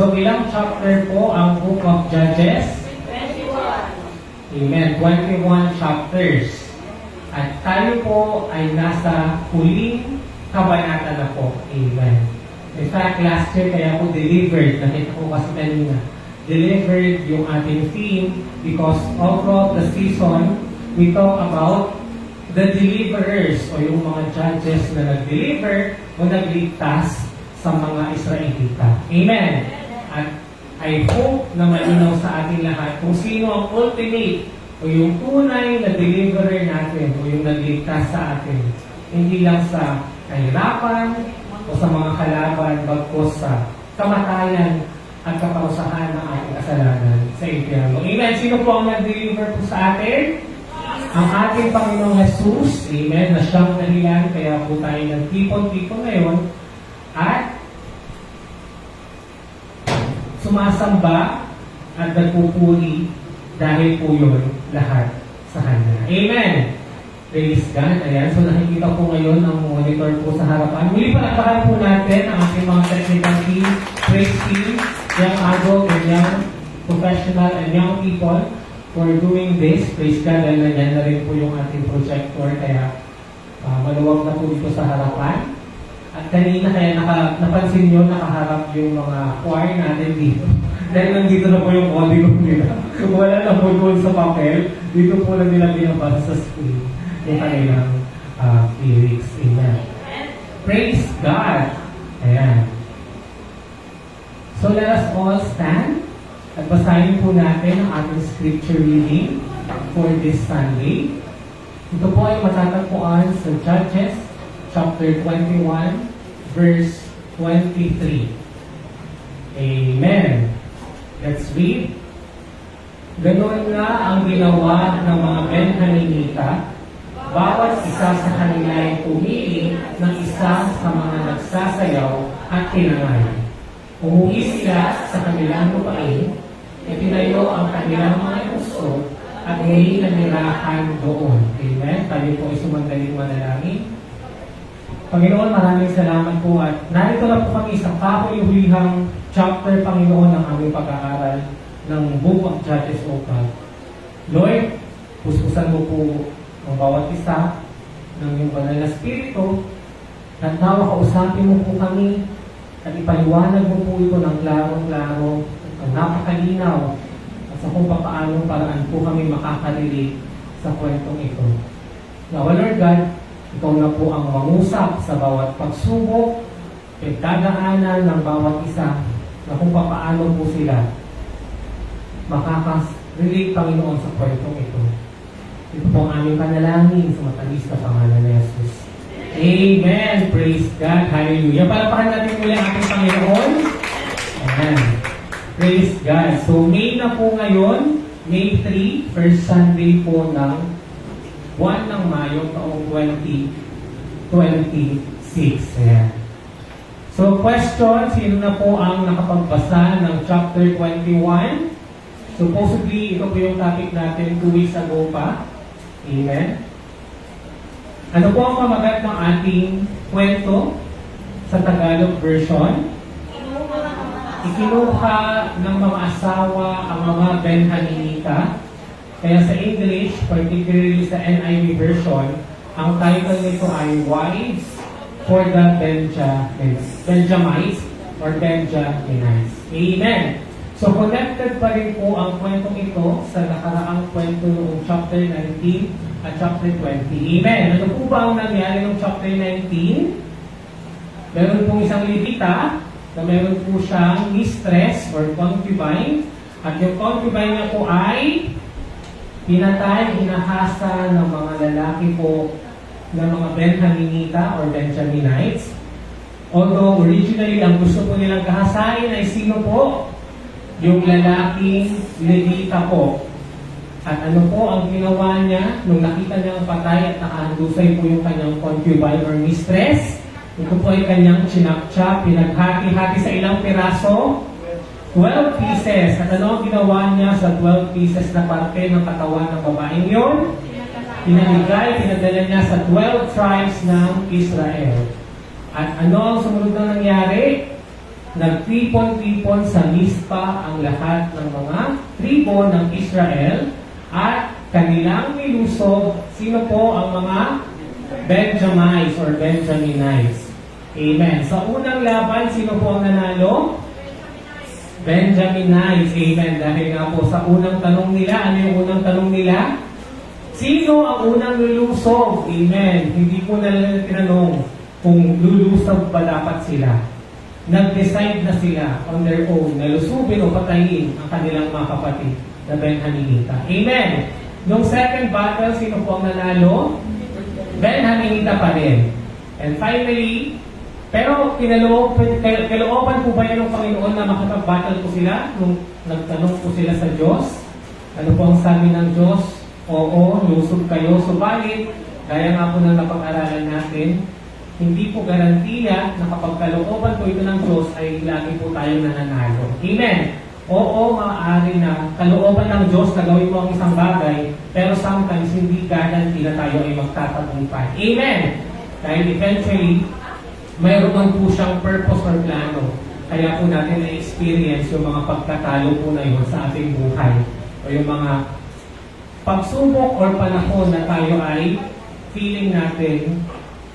So, ilang chapter po ang Book of Judges? 21. Amen. 21 chapters. At tayo po ay nasa huling kabanata na po. Amen. In fact, last year kaya po delivered, nakita ko kasi kanina, delivered yung ating theme because all throughout the season, we talk about the deliverers o yung mga judges na nag-deliver o nagligtas sa mga Israelita. Amen. At I hope na malinaw sa ating lahat kung sino ang ultimate o yung tunay na deliverer natin o yung nagligtas sa atin. Hindi lang sa kahirapan o sa mga kalaban, bagkos sa kamatayan at kaparusahan ng ating kasalanan sa impyerno. Amen. Sino po ang nag-deliver po sa atin? Ang ating Panginoong Jesus. Amen. Na siyang dahilan kaya po tayo nagtipon-tipon ngayon at sumasamba at nagpupuri dahil po yun lahat sa Kanya. Amen! Praise God. Ayan. So nakikita po ngayon ang monitor po sa harapan. Muli palakpakan po natin ang ating mga technical team, praise team, young adult and young professional and young people for doing this. Praise God. Dahil nandiyan na rin po yung ating projector. Kaya maluwag na po dito sa harapan. At kanina kaya napansin nyo, nakaharap yung mga choir natin dito. Dahil nandito na po yung audio nila. Wala na po doon sa papel. Dito po na nila binabasa sa screen yung kanilang lyrics. Amen. Praise God! Ayan. So let us all stand at basahin po natin ang ating scripture reading for this Sunday. Ito po ay matatagpuan sa Judges chapter 21, verse 23. Amen. Let's read. Ganon nga ang ginawa ng mga Benjaminita. Bawat isa sa kanila ay pumili ng isa sa mga nagsasayaw at tinangay. Umuwi sila sa kanilang lupain, itinayo ang kanilang mga puso at muli nanirahan doon. Amen. Tayo po ay sumandaling manalangin. Panginoon, maraming salamat po at narito na po kami sa kahuli-hulihang chapter, Panginoon, ng aming pag-aaral ng Book of Judges, O God. Lord, puspusan mo po ang bawat isa ng iyong banal na spirito at nawa kausapin mo po kami at ipaliwanag mo po ito ng klarong-klaro at napakalinaw at sa kung paano paraan po kami makakarelate sa kwentong ito. Now, Lord God, ikaw na po ang mangusap sa bawat pagsubok, pagdadaanan ng bawat isa na kung paano po sila makakas-relate, Panginoon, sa kwentong ito. Ito po ang aming panalangin sa matamis na pangalan ni Jesus. Amen! Praise God! Hallelujah! Palapakan natin muli ang ating Panginoon. Amen! Praise God! So, May na po ngayon, May 3, first Sunday po ng buwan ng Mayo, taong 2026. Ayan. So, question, sino na po ang nakapagbasa ng chapter 21? Supposedly, ito po yung topic natin 2 weeks ago pa. Amen. Ano po ang pamagat ng ating kwento sa Tagalog version? Ikinuha ng mga asawa ang mga Benjaminita. Kaya sa English, particularly sa NIV version, ang title nito ay Wives for the Benjamites or Benjaminites. Amen. So connected pa rin po ang kwentong ito sa nakaraang kwento ng chapter 19 at chapter 20. Amen. Ano po ba ang nangyari ng chapter 19? Meron pong isang Levita na meron po siyang mistress or concubine at yung concubine niya po ay pinatay, hinahasa ng mga lalaki po ng mga Benjaminita or Benjaminites. Although originally ang gusto po nilang kahasain ay sino po? Yung lalaking Levita po. At ano po ang ginawa niya nung nakita niyang patay at nakahandusay po yung kanyang concubine or mistress? Ito po ay kanyang chinapcha, pinaghati-hati sa ilang piraso. 12 pieces. At ano ang ginawa niya sa 12 pieces na parte ng katawan ng babaeng yun? Pinamigay, pinadala niya sa 12 tribes ng Israel. At ano ang sumunod na nangyari? nagtipon-tipon sa Mispa ang lahat ng mga tribo ng Israel at kanilang nilusob. Sino po ang mga Benjamites or Benjaminites? Amen. Sa unang laban, sino po ang nanalo? Benjaminites. Amen. Dahil nga po sa unang tanong nila, ano yung unang tanong nila? Sino ang unang lulusob? Amen. Hindi po nila tinanong kung lulusob ba dapat sila. Nag-decide na sila on their own na lusubin o patayin ang kanilang mga kapatid na Benjaminita. Amen. Nung second battle, sino po ang nanalo? Benjaminita pa rin. And finally, pero kalooban po ba yun ng Panginoon na makapag-battle po sila nung nagtanong po sila sa Diyos? Ano po ang sabi ng Diyos? Oo, lusob kayo. Subalit, gaya nga po ng napag-aralan natin, hindi po garantiya na kapag kalooban po ito ng Diyos ay lagi po tayo nananalo. Amen. Oo, maaari na kalooban ng Diyos na gawin mo ang isang bagay, pero sometimes hindi garanti na tayo ay magtatagumpay. Amen. Dahil eventually, mayroon man po siyang purpose or plano. Kaya po natin na-experience yung mga pagkatalo po na yun sa ating buhay. O yung mga pagsubok or panahon na tayo ay feeling natin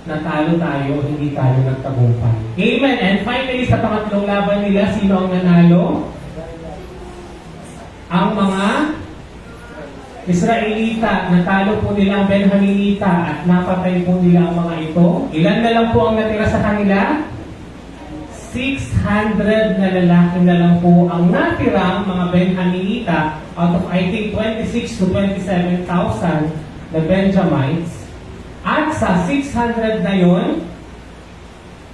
natalo tayo, hindi tayo nagtagumpay. Amen. And finally, sa pangatlong laban nila, sino ang nanalo? Ang mga Israelita. Natalo po nila ang Benjaminita at napatay po nila ang mga ito. Ilan na lang po ang natira sa kanila? 600 na lalaki na lang po ang natirang mga Benjaminita out of I think 26 to 27,000 na Benjamites. At sa 600 na yon,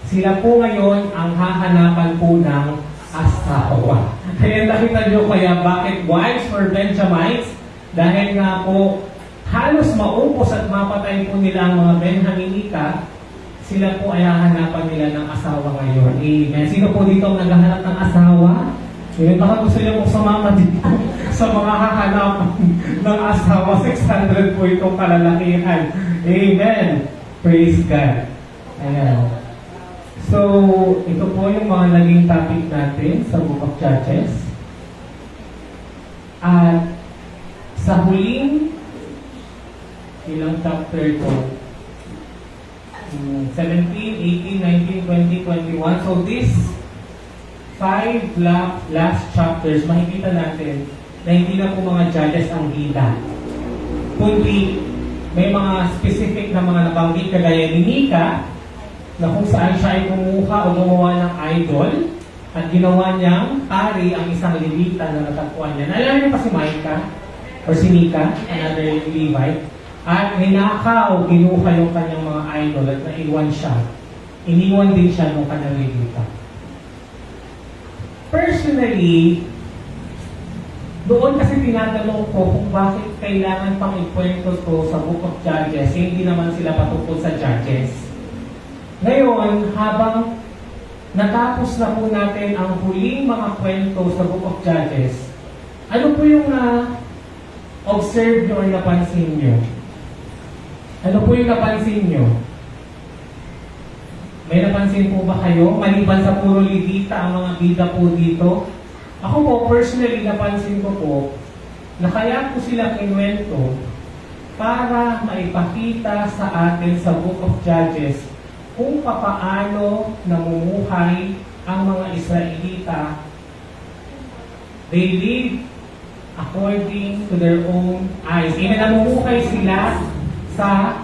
sila po ngayon ang hahanapan po ng asawa. Kaya nakita nyo kaya bakit wives for Benjamites? Dahil nga po halos maupos at mapatay po nila ang mga Benjaminita, sila po ay hahanapan nila ng asawa ngayon. Amen. Sino po dito ang naghahanap ng asawa? Ngayon baka gusto niyo po sumama dito sa mga hahanapan ng asawa. 600 po itong kalalakihan. Amen. Praise God. Ayan. So, ito po yung mga naging topic natin sa Book of Judges. At sa huling ilang chapter ito, 17, 18, 19, 20, 21. So this 5 last chapters, makikita natin na hindi na po mga judges ang bida. Kundi may mga specific na mga nabanggit kagaya ni Mika na kung saan siya ay kumuha o gumawa ng idol at ginawa niyang pari ang isang Levita na natagpuan niya. Naalala niyo pa si Micah or si Mika, another Levite, at ninakaw, kinuha yung kanyang mga idol at naiwan siya. Iniwan din siya ng kanyang Levita. Personally, doon kasi tinatanong ko kung bakit kailangan pang ikwento to sa Book of Judges, hindi naman sila patungkol sa Judges. Ngayon, habang natapos na po natin ang huling mga kwento sa Book of Judges, ano po yung observe nyo o napansin nyo? Ano po yung napansin nyo? May napansin po ba kayo? Maliban sa puro Levita ang mga bida po dito, ako po, personally, napansin ko po na kaya po sila kinuwento para maipakita sa atin sa Book of Judges kung papaano namumuhay ang mga Israelita. They live according to their own eyes. Even namumuhay sila sa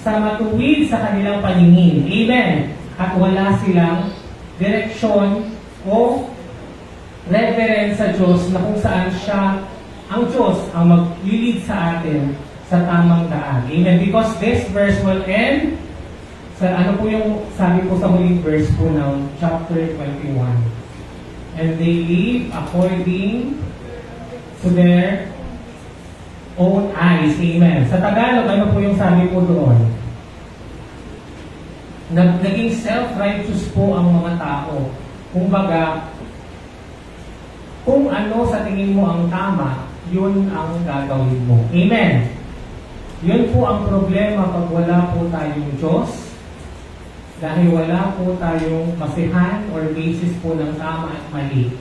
matuwid sa kanilang paningin. Amen. At wala silang direksyon o reverence sa Diyos na kung saan siya, ang Diyos, ang mag-lead sa atin sa tamang daan. Amen. Because this verse will end sa ano po yung sabi po sa huling verse po ng chapter 21. And they live according to their own eyes. Amen. Sa Tagalog, ano po yung sabi po doon? Naging self-righteous po ang mga tao. Kumbaga, kung ano sa tingin mo ang tama, yun ang gagawin mo. Amen. Yun po ang problema pag wala po tayong Diyos. Dahil wala po tayong basihan or basis po ng tama at mali.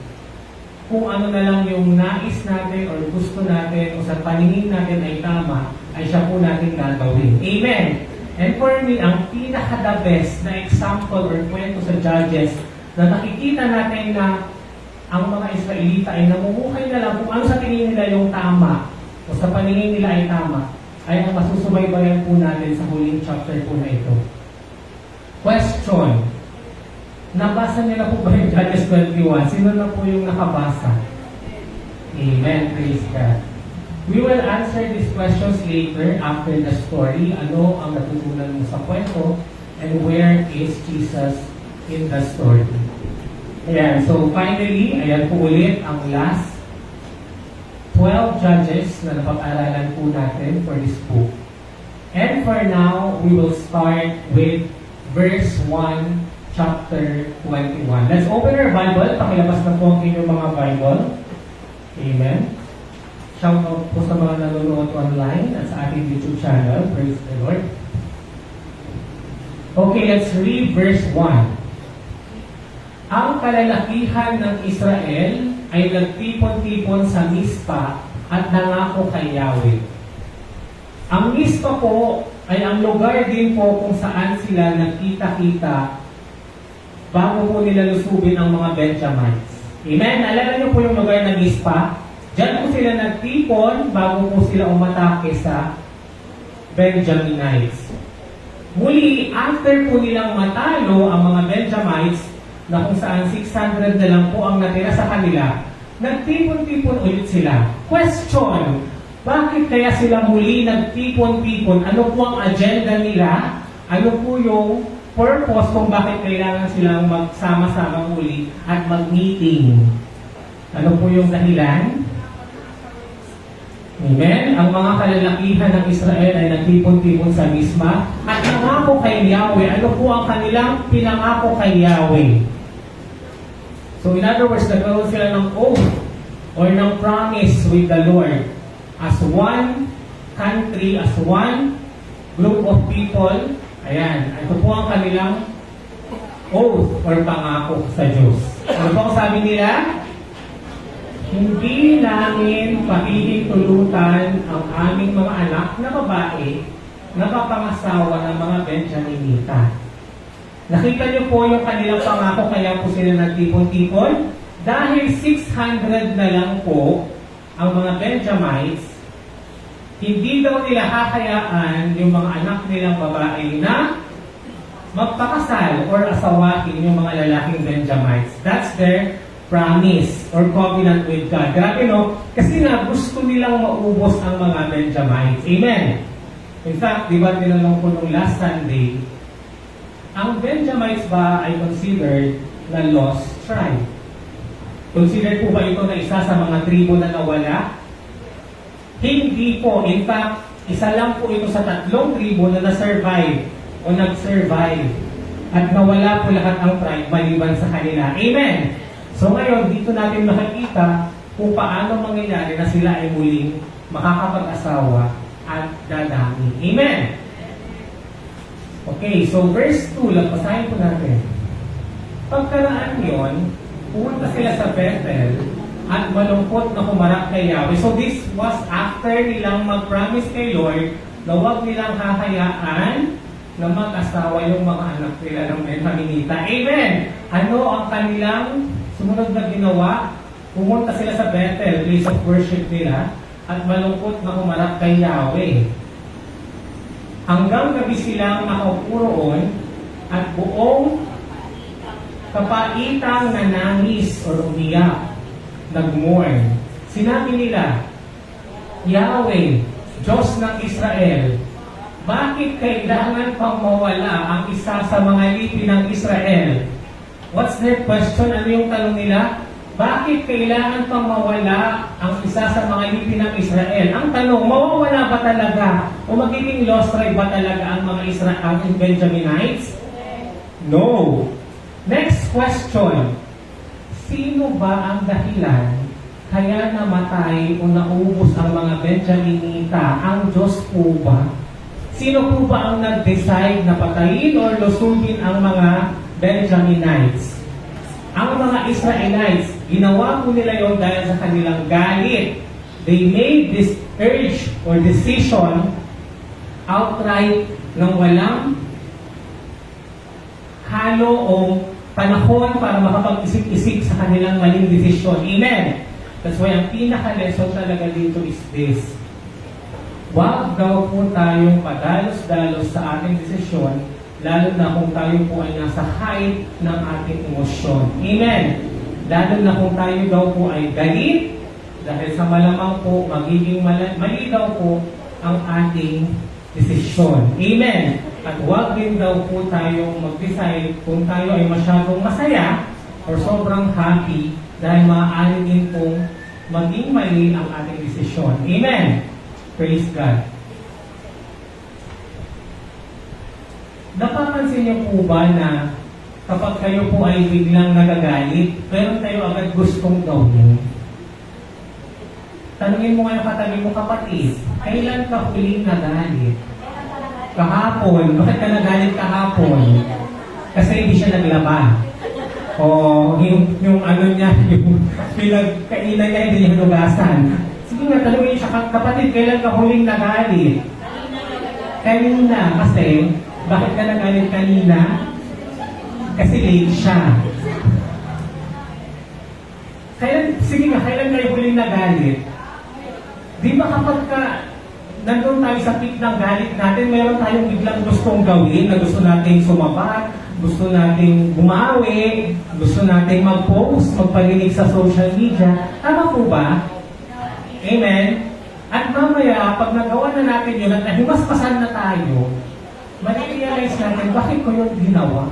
Kung ano na lang yung nais natin or gusto natin o sa paningin natin ay tama, ay siya po natin gagawin. Amen! And for me, ang pinaka-the best na example or kwento sa Judges na nakikita natin na ang mga Israelita ay namumuhay na lang kung ano sa tingin nila yung tama o sa paningin nila ay tama, ay ang masusubaybayan po natin sa huling chapter po na ito. Question. Nabasa niyo na po ba yung Judges 21? Sino na po yung nakabasa? Amen. Praise God. We will answer these questions later after the story. Ano ang natutunan mo sa kwento? And where is Jesus in the story? Ayan. So finally, ayan po ulit ang last 12 Judges na napag-aralan po natin for this book. And for now, we will start with verse 1, chapter 21. Let's open our Bible. Pakilabas na po ang inyong mga Bible. Amen. Shout out po sa mga nanonood online at sa ating YouTube channel. Praise the Lord. Okay, let's read verse 1. Ang kalalakihan ng Israel ay nagtipon-tipon sa Mispa at nangako kay Yahweh. Ang Mispa po ay ang lugar din po kung saan sila nagkita-kita bago po nila lusubin ang mga Benjamites. Amen? Naalala niyo po yung lugar ng Mispa? Diyan po sila nagtipon bago po sila umatake sa Benjaminites. Muli, after po nilang matalo ang mga Benjamites, na kung saan 600 na lang po ang natira sa kanila, nagtipon-tipon ulit sila. Question, bakit kaya sila muli nagtipon-tipon? Ano po ang agenda nila? Ano po yung purpose kung bakit kailangan silang magsama-sama muli at mag-meeting? Ano po yung dahilan? Amen? Ang mga kalalakihan ng Israel ay nagtipon-tipon sa Misma at nangako kay Yahweh. Ano po ang kanilang pinangako kay Yahweh? So in other words, nagkaroon sila ng oath or ng promise with the Lord as one country, as one group of people. Ayan, ito po ang kanilang oath or pangako sa Diyos. Ano po ang sabi nila? Hindi namin pahihintulutan ang aming mga anak na babae na kapangasawa ng mga Benjaminita. Nakita niyo po yung kanilang pangako, kaya po sila nagtipon-tipon. Dahil 600 na lang po ang mga Benjamites, hindi daw nila hakayaan yung mga anak nilang babae na magpakasal or asawahin yung mga lalaking Benjamites. That's their promise or covenant with God. Grabe no? Kasi nga gusto nilang maubos ang mga Benjamites. Amen? In fact, di ba tinanong ko nung last Sunday, ang Benjamites ba ay considered na lost tribe? Considered po ba ito na isa sa mga tribo na nawala? Hindi po. In fact, isa lang po ito sa 3 tribo na na-survive o nag-survive. At nawala po lahat ang tribe maliban sa kanila. Amen? So ngayon, dito natin makikita kung paano mangyayari na sila ay muling makakapag-asawa at dadami. Amen? Okay, so verse 2, lampasahin po natin. Pagkaraan yon, pumunta sila sa Bethel at malungkot na humarap kay Yahweh. So this was after nilang mag-promise kay Lord na huwag nilang hahayaan na mag-asawa yung mga anak nila ng Benjaminita. Amen! Ano ang kanilang sumunod na ginawa? Pumunta sila sa Bethel, place of worship nila, at malungkot na humarap kay Yahweh. Hanggang gabi silang nakaupo roon at buong kapaitang nanangis o umiyak, nag-mourn. Sinabi nila, Yahweh, Diyos ng Israel, bakit kailangan pang mawala ang isa sa mga lipi ng Israel? What's their question? Ano yung tanong nila? Bakit kailangan pang mawala ang isa sa mga lipi ng Israel? Ang tanong, mawawala ba talaga? O magiging lost tribe ba talaga ang mga Israel and Benjaminites? No. Next question. Sino ba ang dahilan kaya namatay o naubos ang mga Benjaminita? Ang Diyos po ba? Sino po ba ang nag-decide na patayin or lusubin ang mga Benjaminites? Ang mga Israelites, ginawa po nila yon dahil sa kanilang galit. They made this urge or decision outright nang walang halo o panahon para makapag-isip-isip sa kanilang maling desisyon. Amen? That's why ang pinaka-lesson talaga dito is this. Huwag daw po tayong padalos-dalos sa ating desisyon, lalo na kung tayo po ay nasa height ng ating emosyon. Amen? Lalo na kung tayo daw po ay galit, dahil sa malamang po, magiging mali daw po ang ating desisyon. Amen? At huwag din daw po tayong mag-decide kung tayo ay masyadong masaya or sobrang happy dahil maaari din pong maging mali ang ating desisyon. Amen? Praise God. Napapansin niyo po ba na kapag kayo po ay biglang nagagalit, meron tayo agad gustong gawin? Tanungin mo ngayon katabi mo, kapatid, kailan ka huling nagalit? Kahapon. Bakit ka nagalit kahapon? Kasi hindi siya naglaba. O yung ano niya, yung pinagkainan niya, hindi niya hinugasan. Sige nga, tanungin siya, kapatid, kailan ka huling nagalit? Kanina. Kasi, bakit ka nagalit kanina? Kasi late siya. Sige nga, kailan kayo huling nagalit? Di ba kapag nandun tayo sa peak ng galit natin, meron tayong biglang gustong gawin, na gusto nating sumabat, gusto nating bumawi, gusto nating mag-post, magparinig sa social media. Tama po ba? Amen? At mamaya, pag nagawa na natin yun at nahimaspasan na tayo, ma-realize natin, bakit ko yun ginawa?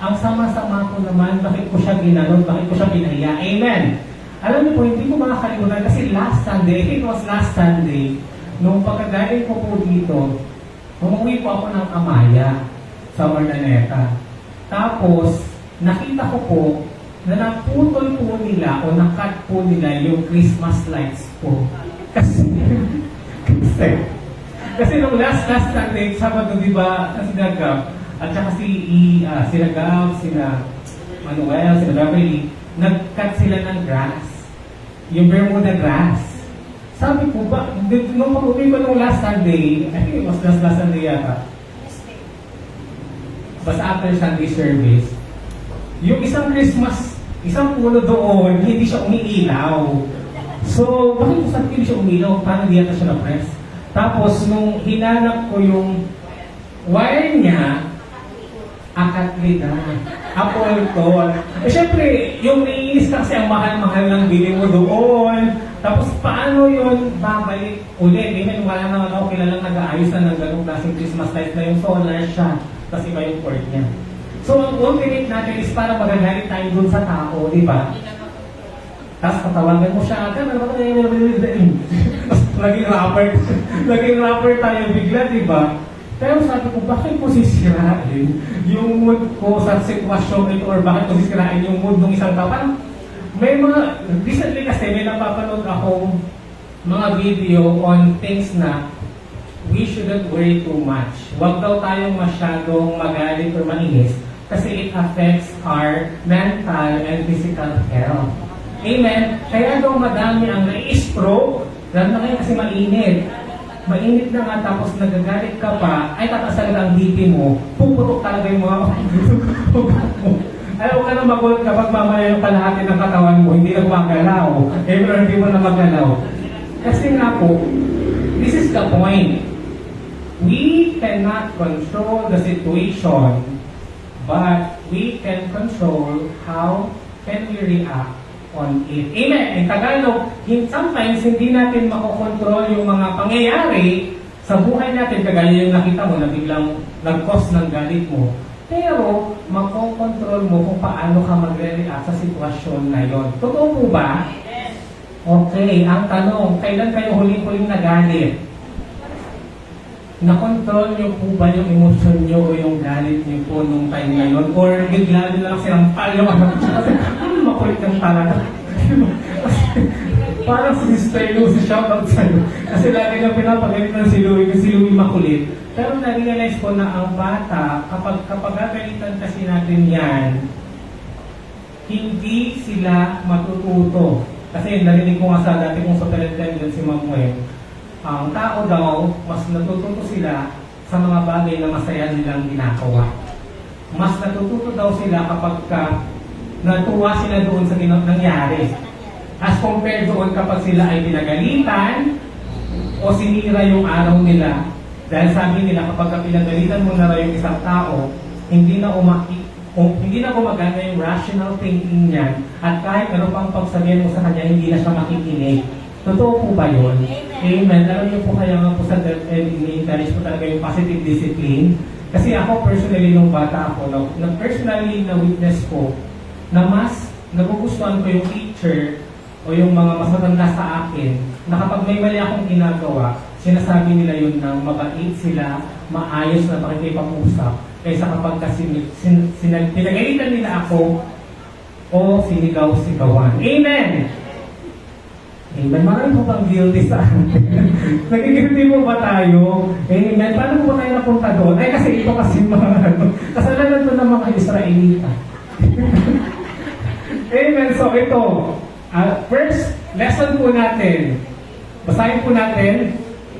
Ang sama-sama ko naman, bakit ko siya ginanon, bakit ko siya binaya? Amen? Alam niyo po, hindi ko makakalimutan kasi last Sunday, I think it was last Sunday, nung pagkagaling ko po dito, umuwi po ako ng Amaya sa Ordaneta. Tapos, nakita ko po na naputol po nila o nakat po nila yung Christmas lights po. Kasi nung last Sunday, Sabado, di ba, si Dagab, at saka si Dagab, sina Manuel, sina Beverly, nag-cut sila ng grass. Yung Bermuda grass. Sabi ko ba, nung pag-uwi ko nung last Sunday, I think it was last Sunday yata. Basta after Sunday service, yung isang Christmas, isang puno doon, hindi siya umiilaw. So, bakit ko sabi hindi siya umiilaw? Paano di yata siya na-press? Tapos, nung hinanap ko yung wire niya, akatli na. Apple tol. Eh, syempre, yung naiinis kasi ang mahal-mahal ng bili mo doon. Tapos, paano yun babalik ulit? Even wala naman ako kilalang nag-aayos na ng ganong klaseng Christmas light na yung solar siya. Tapos iba yung cord niya. So, ang ultimate natin is para magagalit tayo dun sa tao, di ba? Tapos, patawagan mo siya agad. Laging rapper tayo bigla, di ba? Pero sabi ko, bakit ko sisirain yung mood ko sa sitwasyon ito or bakit ko sisirain yung mood ng isang tao? Parang may mga, recently kasi may napapanood akong mga video on things na we shouldn't worry too much. Huwag daw tayong masyadong magalit or maninis kasi it affects our mental and physical health. Amen? Kaya daw madami ang na-stroke, lalo na kayo kasi mainit. Mainit na nga tapos nagagalit ka pa, ay tataas talaga ang BP mo, puputok talaga yung mga ayaw ka na magulat kapag mamaya yung kalahati ng katawan mo, hindi na gumagalaw. Pero hindi mo na magalaw. Kasi nga po, this is the point. We cannot control the situation, but we can control how can we react on it. Amen. In Tagalog, sometimes hindi natin makokontrol yung mga pangyayari sa buhay natin, kagaya yung nakita mo na biglang nag-cause ng galit mo. Pero, makokontrol mo kung paano ka magre-react sa sitwasyon na yon. Totoo po ba? Okay, ang tanong, kailan kayo huling-huling nagalit? Nakontrol niyo po ba yung emosyon niyo o yung galit niyo po nung time ngayon? Or bigla nyo lang sinampal yung ano? makulit kang talaga. Parang si Sister Lucy, shoutout sa'yo. Kasi lagi na pinapagalitan si Louie, kasi si Louie makulit. Pero na-realize ko na ang bata, kapag gagalitan kasi natin yan, hindi sila matututo. Kasi narinig ko nga sa dati kong superintendent si Ma'am Weng, ang tao daw, mas natututo sila sa mga bagay na masaya nilang ginagawa. Mas natututo daw sila kapag natuwa sila doon sa nangyari. As compared doon kapag sila ay pinagalitan o sinira yung araw nila. Dahil sabi nila kapag pinagalitan mo na raw yung isang tao, hindi na gumagana yung rational thinking niya at kahit ano pang pagsabihin mo sa kanya, hindi na siya makikinig. Totoo po ba yun? Amen. Alam niyo po kaya nga po sa DepEd, ini-encourage po talaga yung positive discipline. Kasi ako personally nung bata ako, personally na witness ko na mas nagugustuhan ko yung teacher o yung mga masatanda sa akin na kapag may mali akong ginagawa, sinasabi nila yun na mabait sila, maayos na pakikipag-usap kaysa kapag pinagalitan nila ako o sinigaw-sigawan. Amen! Amen. Marami po bang guilty sa atin? Nagigilty mo ba tayo? Amen. Paano po tayo napunta doon? Ay kasi ito kasi mga kasalanan to ng mga Israelita. Amen. So ito, first lesson po natin. Basahin po natin.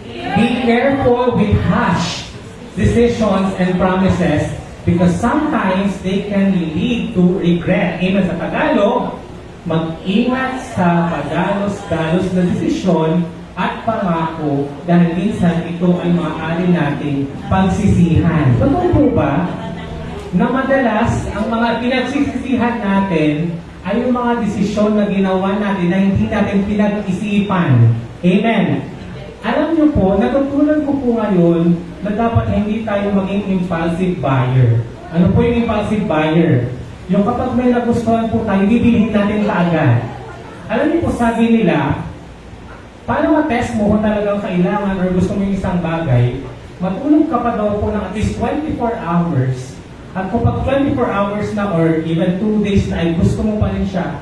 Be careful with harsh decisions and promises because sometimes they can lead to regret. Amen. Sa Tagalog, mag-ingat sa padalos-dalos na desisyon at pangako dahil minsan ito ay maaari nating pagsisihan. Totoo po ba na madalas ang mga pinagsisisihan natin ay yung mga desisyon na ginawa natin na hindi natin pinag-isipan? Amen. Alam niyo po, natutunan ko po ngayon na dapat hindi tayo maging impulsive buyer. Ano po yung impulsive buyer? Yung kapag may nagustuhan po tayo, bibilihin natin kaagad. Alam niyo po, sabi nila, paano ma-test mo kung talagang kailangan or gusto mo yung isang bagay, matulog ka pa daw po ng at least 24 hours. At kapag 24 hours na or even 2 days na ay gusto mo pa rin siya,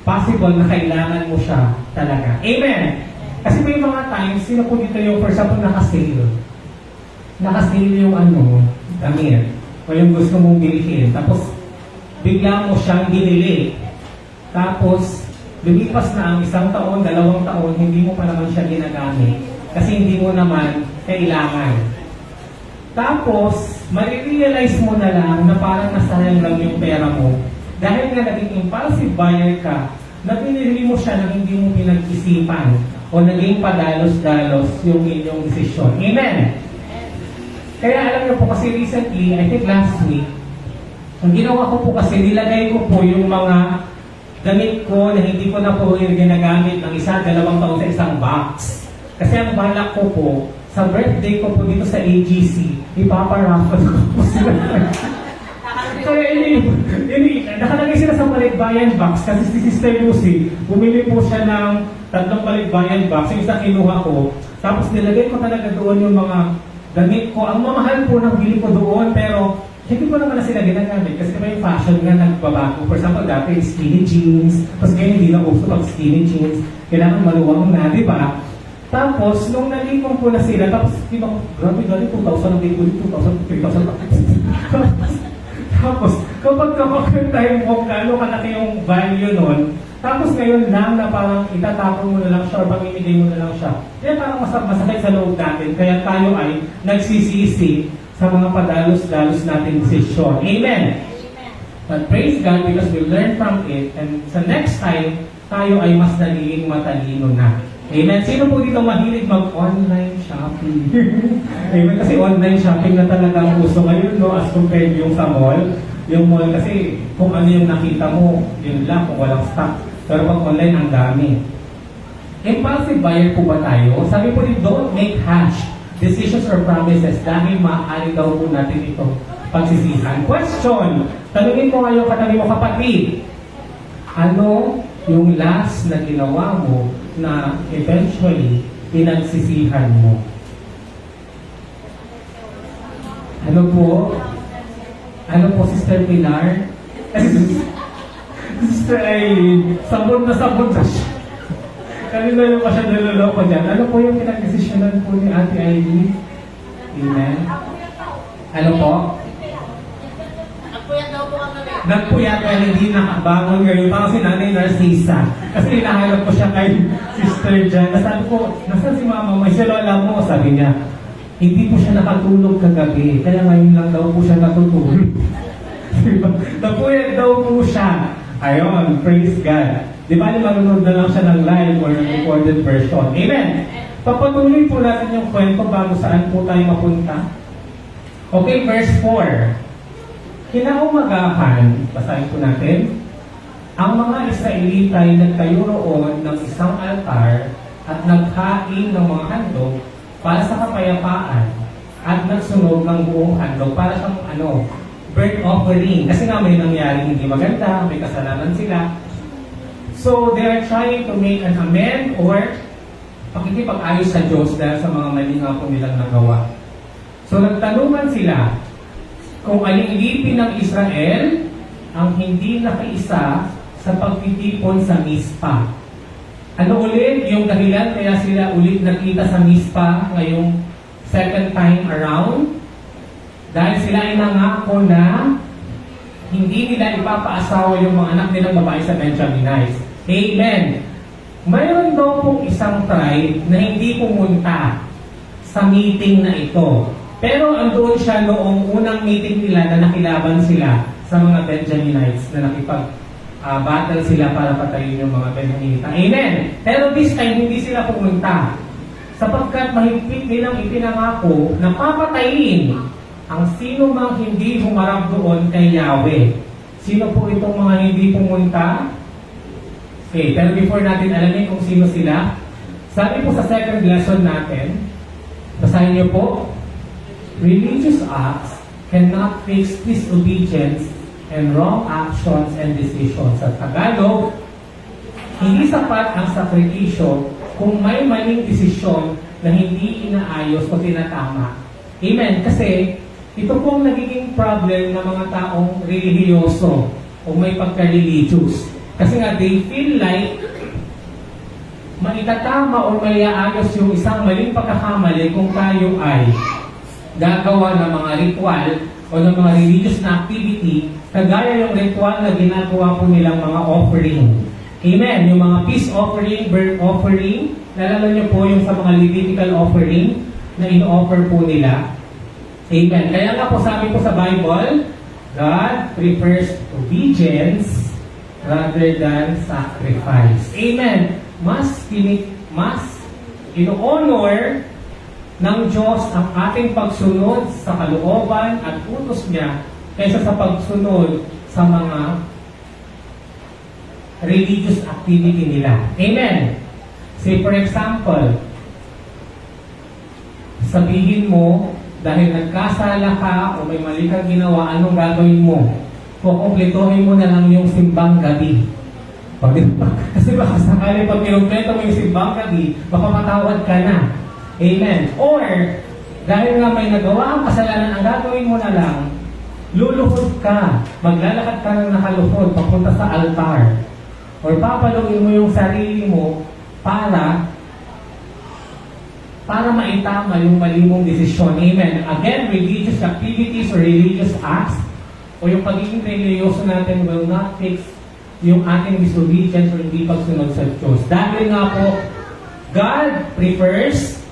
possible na kailangan mo siya talaga. Amen! Kasi may mga times, sino po dito yung, for example, nakasale. Nakasale yung damit. O yung gusto mong bilhin. Tapos, bigla mo siyang binili. Tapos, lumipas na ang 1 taon, 2 taon, hindi mo pa naman siya ginagamit. Kasi hindi mo naman kailangan. Tapos, marirealize mo na lang na parang nasayang lang yung pera mo. Dahil nga naging impulsive buyer ka, na pinili mo siya na hindi mo pinag-isipan o naging padalos-dalos yung inyong desisyon. Amen? Kaya alam niyo po, kasi recently, I think last week, ang ginawa ko po kasi, nilagay ko po yung mga damit ko na hindi ko na po ginagamit ng 1-2 taon sa isang box. Kasi ang balak ko po, sa birthday ko po dito sa AGC, ipaparaffle ko po sila. Kaya nakalagay sila sa balikbayan box kasi si Sister Lucy, bumili po siya ng 3 balikbayan box, yung isa kinuha ko. Tapos nilagay ko talaga doon yung mga damit ko. Ang mamahal po ng bili ko doon, pero hindi ko naman na sila ginagamit kasi may fashion nga nagbabago. For example, dati skinny jeans, tapos ngayon hindi na uso pag skinny jeans. Kailangan maluwang na, di ba? Tapos, nung nalikom ko na sila, tapos, grabe, 2,000 ang bili ko, 2,000, 3,000. Tapos, kapag tayo mo gano'n kalaki yung value nun, tapos ngayon lang na parang itatapon mo na lang siya or pamimigay mo na lang siya. Kaya parang masakit sa loob natin. Kaya tayo ay nagsisisi sa mga padalos-dalos nating desisyon. Amen? But praise God because we learn from it and sa next time, tayo ay mas nagiging matalino na. Amen? Sino po dito mahilig mag-online shopping? Amen? Kasi online shopping na talaga ang gusto ngayon, no? As compared yung sa mall. Yung mall kasi kung ano yung nakita mo, yun lang kung walang stock. Pero pag online, ang dami. Impulsive buyer po ba tayo? Sabi po rin, don't make rash decisions or promises dahil maaari daw po natin ito pagsisihan. Question! Tanungin mo ngayon katabi mo kapatid, ano yung last na ginawa mo na eventually pinagsisihan mo? Ano po? Ano po, Sister Pilar? Sister Aileen, sabon na siya. Kanina yung pa siya naloloko dyan. Ano po yung pinag-desisyonan po ni Ate Aileen? Amen. Ano po? Nagpuyat daw po ang gabi. Nagpuyat kaya hindi nakabangon ngayon. Parang si Nanay Narcisa. Kasi hinahanap ko siya kay Sister Jan. Sabi ko, nasaan si Mama? May si Lola mo. Sabi niya, hindi po siya nakatulog kagabi. Kaya ngayon lang daw po siya natutulog. Diba? Nagpuyat daw po siya. Ayun, praise God. Di ba marunod na lang siya ng live or recorded version. Amen. Papatuloy po natin yung kwento bago saan po tayo mapunta. Okay, verse 4. Kinaumagahan, basahin po natin, ang mga Israelita ay nagtayo roon ng isang altar at naghain ng mga handog para sa kapayapaan at nagsunog ng buong handog para sa burnt offering. Kasi nga may nangyari hindi maganda, may kasalanan sila. So, they are trying to make an amend or pakikipag-ayos sa Diyos dahil sa mga mali nga po nilang nagawa. So, nagtanungan sila kung alilipin ng Israel ang hindi nakaisa sa pagtitipon sa Mispa. Ano ulit yung dahilan kaya sila ulit nakita sa Mispa ngayong second time around? Dahil sila ay nangako na hindi nila ipapaasawa yung mga anak nilang babae sa Benjaminites. Amen. Mayroon daw pong isang tribe na hindi pumunta sa meeting na ito. Pero andoon siya noong unang meeting nila na nakilaban sila sa mga Benjaminites na nakipag-battle sila para patayin yung mga Benjaminita. Amen. Pero this time, hindi sila pumunta. Sapagkat mahigpit nilang ipinangako na papatayin ang sino mang hindi humarap doon kay Yahweh. Sino po itong mga hindi pumunta? Okay, pero before natin alamin kung sino sila, sabi po sa second lesson natin, basahin niyo po, religious acts cannot fix disobedience and wrong actions and decisions. Sa Tagalog, hindi sapat ang sakripisyo kung may maling desisyon na hindi inaayos o tinatama. Amen. Kasi ito pong nagiging problem ng mga taong relihiyoso o may pagka-religious. Kasi nga, they feel like maitatama o maiaayos yung isang maling pagkakamali kung tayo ay gagawa ng mga ritual o ng mga religious na activity kagaya yung ritual na ginagawa po nilang mga offering. Amen. Yung mga peace offering, burnt offering, nalala niyo po yung sa mga Levitical offering na in-offer po nila. Amen. Kaya nga po sabi po sa Bible, God prefers obedience rather than sacrifice. Amen. Mas ino-honor ng Diyos ang ating pagsunod sa kalooban at utos niya kaysa sa pagsunod sa mga religious activity nila. Amen. Say for example, sabihin mo, dahil nagkasala ka o may mali kang ginawa, anong gagawin mo? Kukumpletohin mo na lang yung simbang gabi. Kasi baka sakali pag kinumpleto mo yung simbang gabi, baka matawad ka na. Amen. Or, dahil nga may nagawa ang kasalanan, ang gagawin mo na lang, luluhod ka. Maglalakad ka ng nakaluhod papunta sa altar. Or papalugin mo yung sarili mo para maitama yung mali mong desisyon. Amen. Again, religious activities or religious acts o yung pagiging religyoso natin will not fix yung ating disobedience or hindi pagsunod sa Diyos. Dahil nga po, God prefers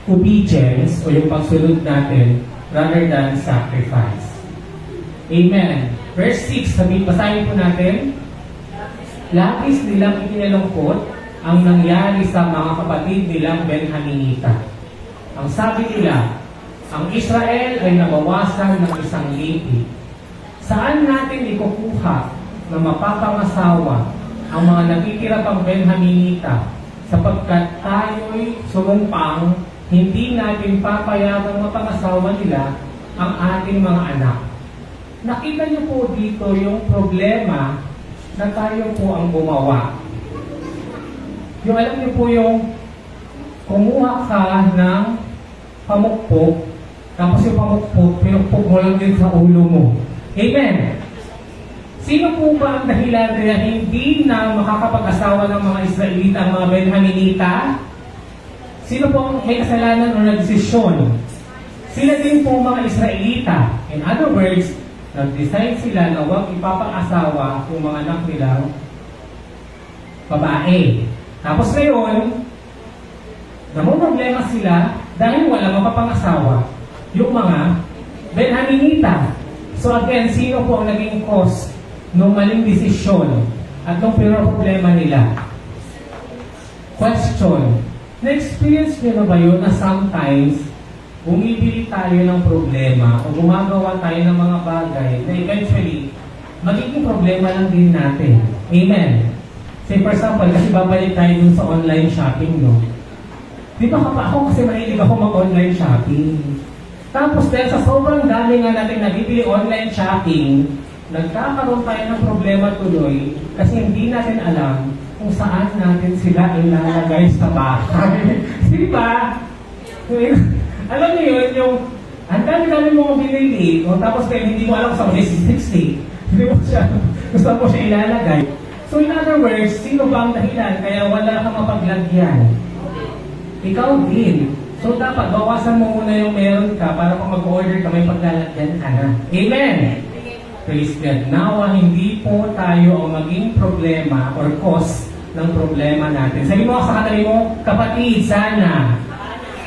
obedience o yung pagsunod natin rather than sacrifice. Amen. Verse 6, basahin po natin. Labis nilang ikinalungkot ang nangyari sa mga kapatid nilang Benjaminita. Ang sabi nila, ang Israel ay nabawasan ng isang lipi. Saan natin ikukuha na mapapangasawa ang mga nakikira pang Benjaminita sapagkat tayo'y sumumpang hindi natin papayagang mapangasawa nila ang ating mga anak. Nakita niyo po dito yung problema na tayo po ang gumawa. Yung alam niyo po yung kumuha ka ng pamukpok, tapos yung pamukpok, pinukpok mo lang din sa ulo mo. Amen. Sino po ba ang dahilan na hindi na makakapag-asawa ng mga Israelita ang mga Benjaminita? Sino po ang may kasalanan o nagdesisyon? Sila din po mga Israelita. In other words, nag-decide sila na huwag ipapang-asawa yung mga anak nilang babae. Tapos ngayon, namumroblema sila dahil wala mapapang-asawa yung mga Benjaminita. So again, sino po ang naging cause ng maling desisyon at ng problema nila? Question. Na-experience niyo na ba yun na sometimes bumibili tayo ng problema o gumagawa tayo ng mga bagay na eventually magiging problema lang din natin? Amen. Say for example, kasi babalik tayo dun sa online shopping, no? Di ba ako kasi mahilig ako mag-online shopping. Tapos dahil sa sobrang dami nga natin nabibili online shopping, nagkakaroon tayo ng problema tuloy kasi hindi natin alam kung saan natin sila ilalagay sa bahay. Di ba? Alam niyo yun, yung ang dami-dami mo binili, o tapos kayo hindi mo alam kung saan mo 60. Hindi mo siya, gusto mo siya ilalagay. So in other words, sino ba ang dahilan kaya wala kang mapaglagyan? Ikaw din. So dapat bawasan mo muna yung meron ka para kung mag-order ka may paglalagyan ka na. Amen! Praise God. Nawa hindi po tayo ang maging problema or cause ng problema natin. Sabi mo sa katabi mo, kapatid, sana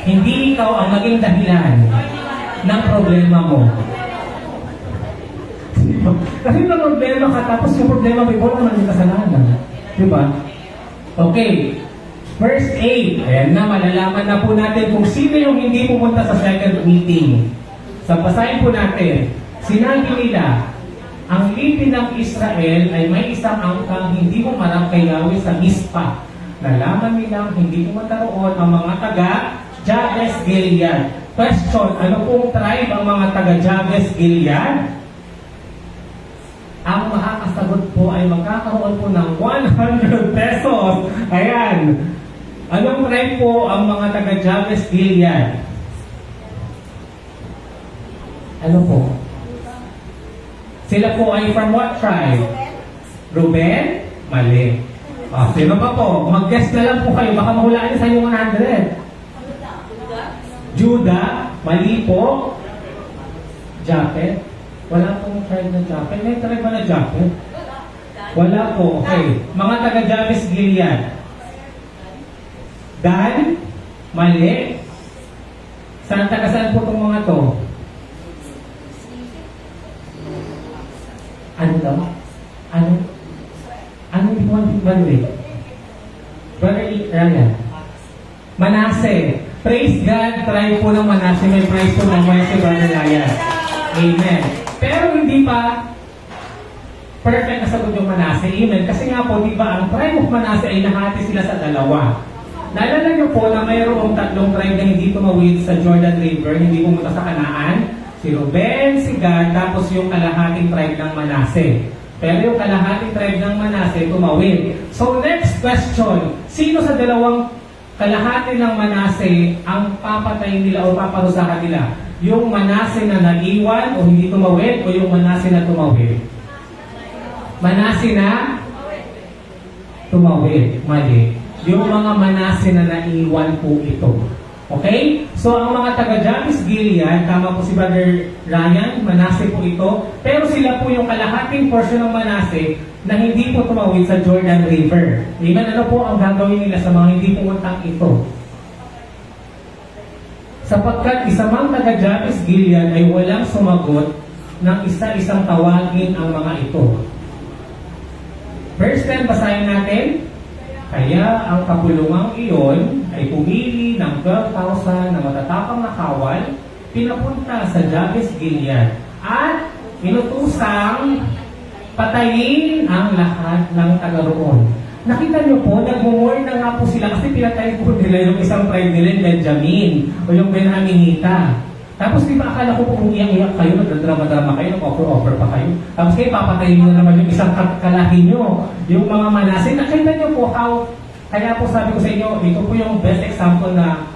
hindi ikaw ang maging dahilan ng problema mo. Kasi may problema ka, tapos yung problema mo, wala naman yung kasalanan. Diba? Okay. Verse 8. Ayan na, malalaman na po natin kung sino yung hindi pumunta sa second meeting. Sa basahin po natin, sinabi nila, ang lipin ng Israel ay may isang angkang hindi humarap kay Yahweh sa Mispa. Nalaman nilang hindi pumunta roon ang mga taga Jabes Gilead. Question, ano pong tribe ang mga taga Jabes Gilead? Ang makakasagot po ay magkakaroon po ng 100 pesos. Ayan. Anong tribe po ang mga taga Jabes Gilead? Ano po? Sila po ay from what tribe? Ruben? Mali. Sino pa po? Mag-guess na lang po kayo. Baka mahulaan niyo sa inyo 100. Judah? Mali po. Japet? Wala pong tribe na Japet. May tribe ba na Japet? Wala po. Okay. Mga taga Jabes Gilead. Dan? Mali. Saan taga-saan po itong mga to? Ano daw? Ano? Ano yung Brother Ryan? Manase. Praise God, try po ng Manase. May praise po ng si Brother Ryan. Amen. Pero hindi pa perfect na sagot yung Manase. Amen. Kasi nga po, di ba, ang tribe of Manase ay nahati sila sa dalawa. Naalala niyo po na mayroong tatlong tribe na hindi tumawid sa Jordan River, hindi pumunta sa Kanaan. Si Ruben, si Gad, tapos yung kalahating tribe ng Manase. Pero yung kalahating tribe ng Manase tumawid. So next question, sino sa dalawang kalahati ng Manase ang papatay nila o paparusahan nila? Yung Manase na naiwan o hindi tumawid o yung Manase na tumawid? Manase na tumawid. Mali. Yung mga Manase na naiwan po ito. Okay? So, ang mga taga-Jabes Gilead, tama po si Brother Ryan, Manase po ito, pero sila po yung kalahating portion ng Manase na hindi po tumawid sa Jordan River. Amen? Ano po ang gagawin nila sa mga hindi pumuntang ito? Sapagkat isa mang taga-Jabes Gilead ay walang sumagot ng isa-isang tawagin ang mga ito. Verse 10, basahin natin. Kaya ang kapulungang iyon ay pumili ng 12,000 na matatapang na kawal, pinapunta sa Jabes Gilead at inutusang patayin ang lahat ng taga-roon. Nakita niyo po, nag-mourn na nga po sila kasi pinatay po nila yung isang tribe nila, Benjamin o yung Benjaminita. Tapos di ba akala ko kung iyak-iyak kayo, nagdrama-drama kayo, nag-offer-offer pa kayo. Tapos kayo papatayin nyo naman yung isang kalahi nyo, yung mga Manase. Nakita nyo po how, kaya po sabi ko sa inyo, ito po yung best example na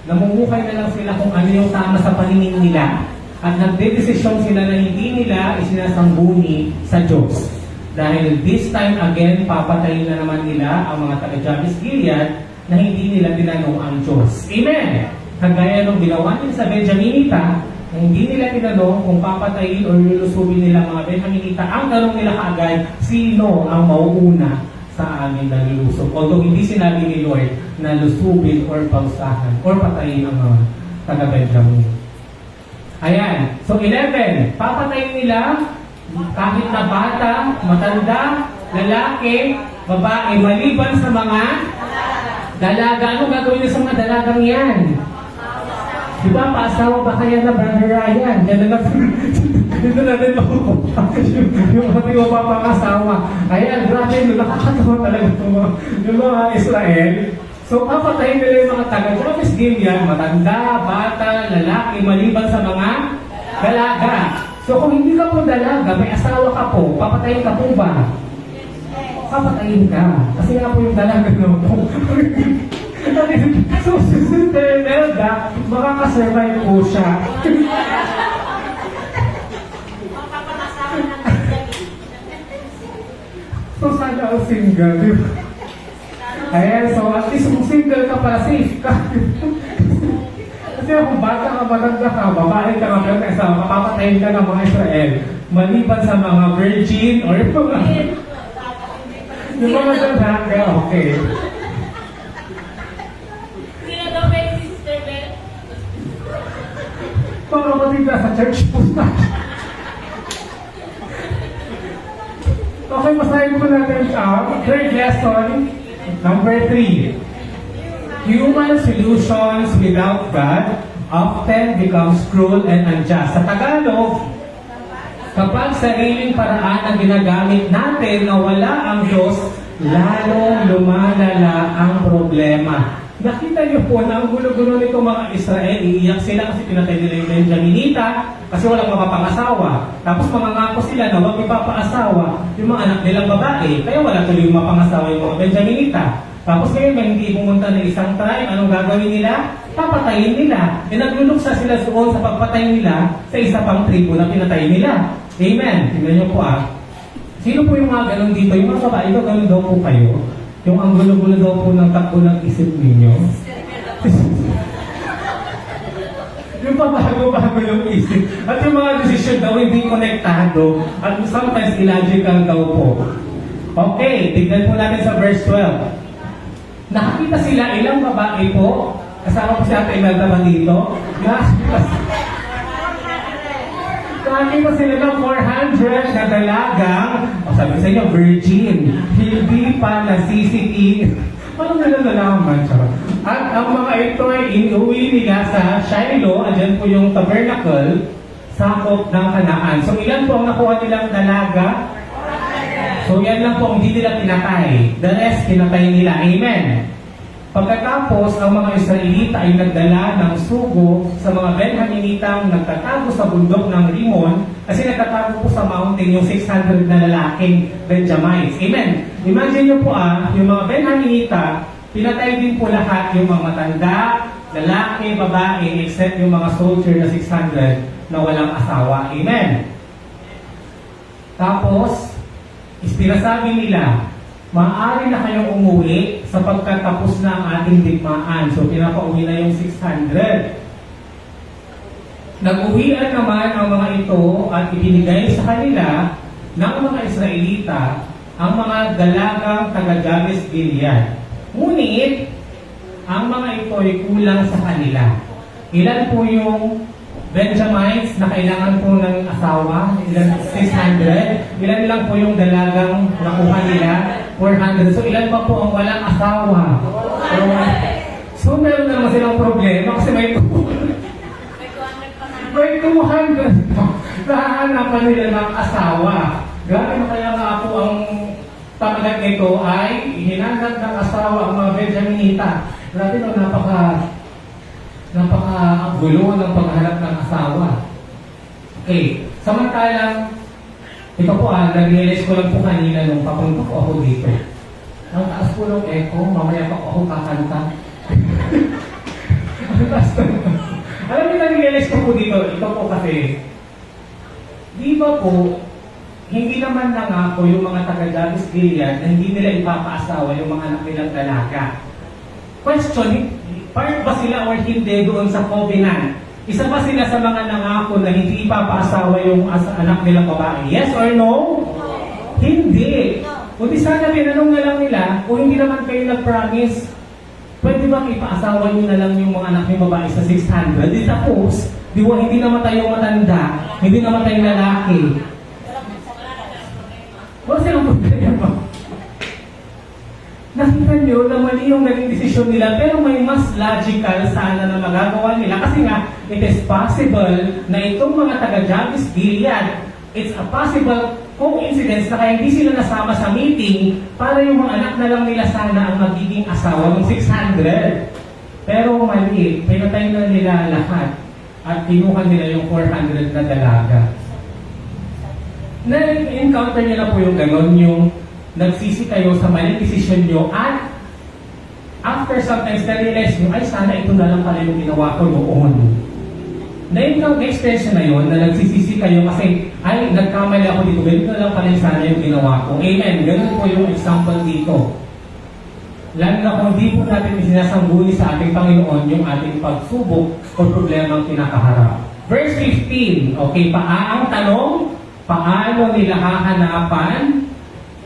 namumuhay na lang sila kung ano yung tama sa paningin nila. at nagdedesisyon sila na hindi nila isinasangguni sa Diyos. Dahil this time again, papatayin na naman nila ang mga taga-Jabes Gilead na hindi nila tinanong ang Diyos. Amen! Kagaya nung ginawa nila sa Benjaminita, na hindi nila tinanong kung papatayin o lulusubin nila mga Benjaminita, ang tanong nila kaagad, sino ang mauuna sa amin na nilusog? Although hindi sinabi ni Lord na lusubin or pausahan or patayin ang mga taga-Benjamin. Ayan. So 11, papatayin nila kahit na bata, matanda, lalaki, babae, maliban sa mga dalaga. Ano gagawin niyo sa mga dalagang yan? Diba, paasawa ba kaya na Brother Ryan? Yan na dito natin yung ating mapapangasawa. Ayan, grabe, nakakatawa talaga yung mga Israel. So, papatayin nila yung mga taga-Jabes Gilead, matanda, bata, lalaki, maliban sa mga dalaga. So, kung hindi ka po dalaga, may asawa ka po, papatayin ka po ba? Papatayin ka. Kasi nga po yung dalaga na po. So, si Sister Imelda, makakasurvive po siya. So, sana ang single. Ayan, so at least kung single ka pala, safe ka. Kasi kung bata ka, matanda ka, babae ka, may asawa, papatayin ka ng mga Israel. Maliban sa mga virgin or yung mga dalaga, okay. Mga kapatid na sa church po na. Okay, masahin po natin ang third lesson, number 3. Human solutions without God often becomes cruel and unjust. Sa Tagalog, kapag sariling paraan ang ginagamit natin na wala ang Diyos, lalong lumalala ang problema. Nakita niyo po na ang gulo-gulo nito mga Israel, iiyak sila kasi pinatay nila yung Benjaminita kasi walang mapapangasawa. Tapos mangangako sila na wag ipapaasawa yung mga anak nilang babae, kaya wala tuloy yung mapangasawa yung mga Benjaminita. Tapos ngayon may hindi pumunta ng isang tribe, anong gagawin nila? Papatayin nila. E nagluluksa sila doon sa pagpatay nila sa isa pang tribo na pinatay nila. Amen. Tingnan niyo po Sino po yung mga ganun dito? Yung mga babae ito, ganun daw po kayo? Yung ang gulo-gulo daw po ng takbo ng isip ninyo. Yung pabago-bago yung isip. At yung mga desisyon daw hindi konektado. At sometimes illogical daw po. Okay, tignan po natin sa verse 12. Nakakita sila ilang babae po. Kasama po si Ate Imelda ba dito? Nakakita sila ng 400 na dalagang, sabi sa inyo, virgin. Hindi pa nasisiki. Paano nila nalaman siya? At ang mga ito ay inuwi nila sa Shiloh, andyan po yung tabernacle, sakop ng Kanaan. So ilan po ang nakuha nilang dalaga? So yan lang po, hindi nila pinatay. The rest, pinatay nila. Amen. Pagkatapos, ang mga Israelita ay nagdala ng sugo sa mga Benjaminitang nagtatago sa bundok ng Rimon kasi nagtatago po sa mountain yung 600 na lalaking Benjamites. Amen. Imagine nyo po yung mga Benjaminita, pinatay din po lahat yung mga matanda, lalaki, babae, except yung mga soldier na 600 na walang asawa. Amen. Tapos, ispirasabi nila, maaari na kayong umuwi sapagkat tapos na ang ating digmaan. So, pinapauwi na yung 600. Nag-uwian naman ang mga ito at ibinigay sa kanila ng mga Israelita ang mga dalagang taga-Jabes Gilead. Ngunit, ang mga ito ay kulang sa kanila. Ilan po yung Benjamites na kailangan po ng asawa? Ilan? 600. Ilan lang po yung dalagang nakuha nila? 400. So ilan pa po ang walang asawa? So meron naman silang problema kasi may 200. May 200 pa. Nahahanapan nila ng asawa. Grabe na kaya nga po ang pamagat nito ay hinanap ng asawa ang mga Benjaminita. Grabe no, napaka-gulo ng paghanap ng asawa. Okay, samantalang ito po nag-realize ko lang po kanina nung papunta ko ako dito. Ang taas po ng echo, mamaya pa ako kakanta. Alam niyo, nag-realize ko po dito, ito po kasi, di ba po, hindi naman nangako yung mga taga-Jabes Gilead na hindi nila ipapaasawa yung mga anak nilang dalaga. Question, part ba sila or hindi doon sa covenant? Isa ba sila sa mga nangako na hindi ipapaasawa yung anak nilang babae? Yes or no? Hindi. Kundi sana tinanong na lang nila, kung hindi naman kayo nag-promise, pwede bang ipaasawa nyo na lang yung mga anak ng babae sa 600? Di tapos, di ba hindi namatay yung matanda, hindi namatay yung lalaki. Wala silang problema. Nakita nyo na mali yung naging desisyon nila, pero may mas logical sana na magagawa nila. Kasi nga, it is possible na itong mga taga-Jabes Gilead, it's a possible coincidence na kaya hindi sila nasama sa meeting para yung mga anak na lang nila sana ang magiging asawa ng 600. Pero mali, pinatay na nila lahat at kinuha nila yung 400 na dalaga. Na-encounter nyo na po yung gano'n, yung nagsisi kayo sa maling decision nyo at after sometimes na-realize nyo, ay sana ito na lang pala yung ginawa ko noon. Na-experience na yun, na nagsisisi kayo kasi, ay, nagkamali ako dito, ganito na lang pala yung sana yung ginawa ko. Amen. Ganun po yung example dito. Lalo na kung di po natin sinasangguni sa ating Panginoon yung ating pagsubok o problema ang kinakaharap. Verse 15, okay, ang tanong, paano nila hahanapan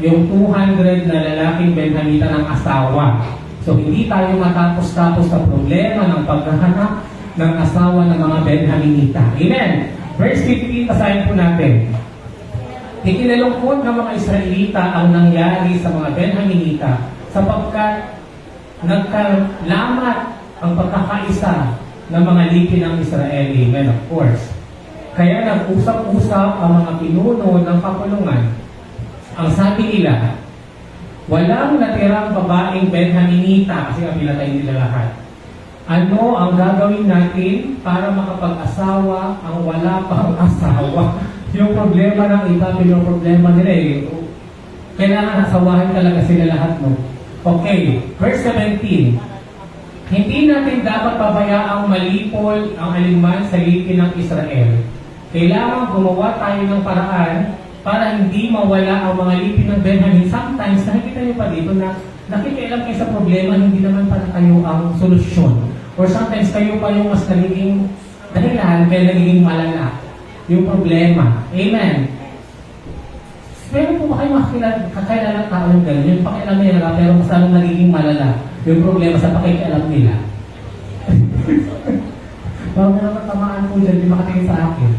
yung 200 na lalaking Benhamita ng asawa? So, hindi tayo matapos-tapos sa problema ng paghahanap ng asawa ng mga Benhaminita. Amen. Verse 15, basahin po natin. Ikinalungkot ng mga Israelita ang nangyari sa mga Benhaminita sapagkat nagkalamat ang pagkakaisa ng mga lipi ng Israel. Amen, of course. Kaya nag-usap-usap ang mga pinuno ng kapulungan. Ang sabi nila, walang natirang babaeng Benhaminita kasi nga pinatay nila lahat. Ano ang gagawin natin para makapag-asawa ang wala pang asawa? Yung problema ng iba, yung problema nila eh. Kailangan asawahin talaga sila lahat, no? Okay, verse 17. Hindi natin dapat pabayaang malipol ang alinman sa lipi ng Israel. Kailangan gumawa tayo ng paraan para hindi mawala ang mga lipi ng Benjamin. Sometimes, nakikita niyo pa dito na nakikialam kayo sa problema, hindi naman pala kayo ang solusyon. Or sometimes, kayo pa yung mas nagiging dahilan, kaya nagiging malala yung problema. Amen. Meron po ba kayo kakailan tao yung gano'n? Yung pakialam nila, pero mas lalong nagiging malala yung problema sa pakikialam nila. Parang may natamaan po dyan, di makatingin sa akin.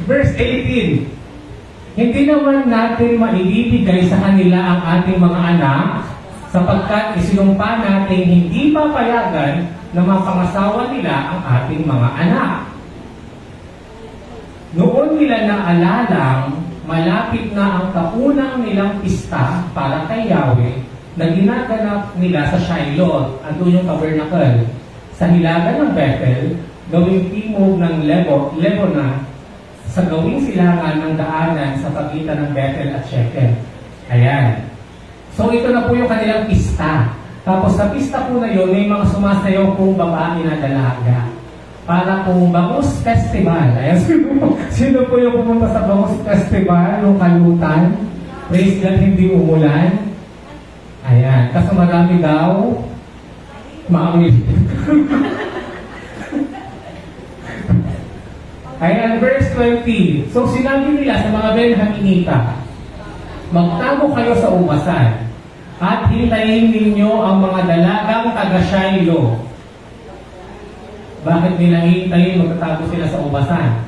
Verse 18. Hindi naman natin maibibigay sa kanila ang ating mga anak sapagkat isinumpa natin hindi papayagan na mapangasawa nila ang ating mga anak. Noon nila naalalang malapit na ang taunang nilang pista para kay Yahweh na ginaganap nila sa Shiloh, andun yung tabernacle, sa hilaga ng Bethel, gawing timog ng Lebona, sa gawing silangan ng daanan sa pagitan ng Bethel at Shechem. Ayan. So ito na po yung kanilang pista. Tapos sa pista po na yun, may mga sumasayaw pong babae na dalaga. Para pong Bangus Festival. Ayan, sino po yung pumunta sa Bangus Festival, yung kalutan? Praise God, hindi umulan. Ayan. Kasi marami daw, maawit. Ayan, verse 20. So, sinabi nila sa mga Benhaminita, magtago kayo sa ubasan at hintayin ninyo ang mga dalagang taga-Shiloh. Bakit nila hintayin magtatago sila sa ubasan?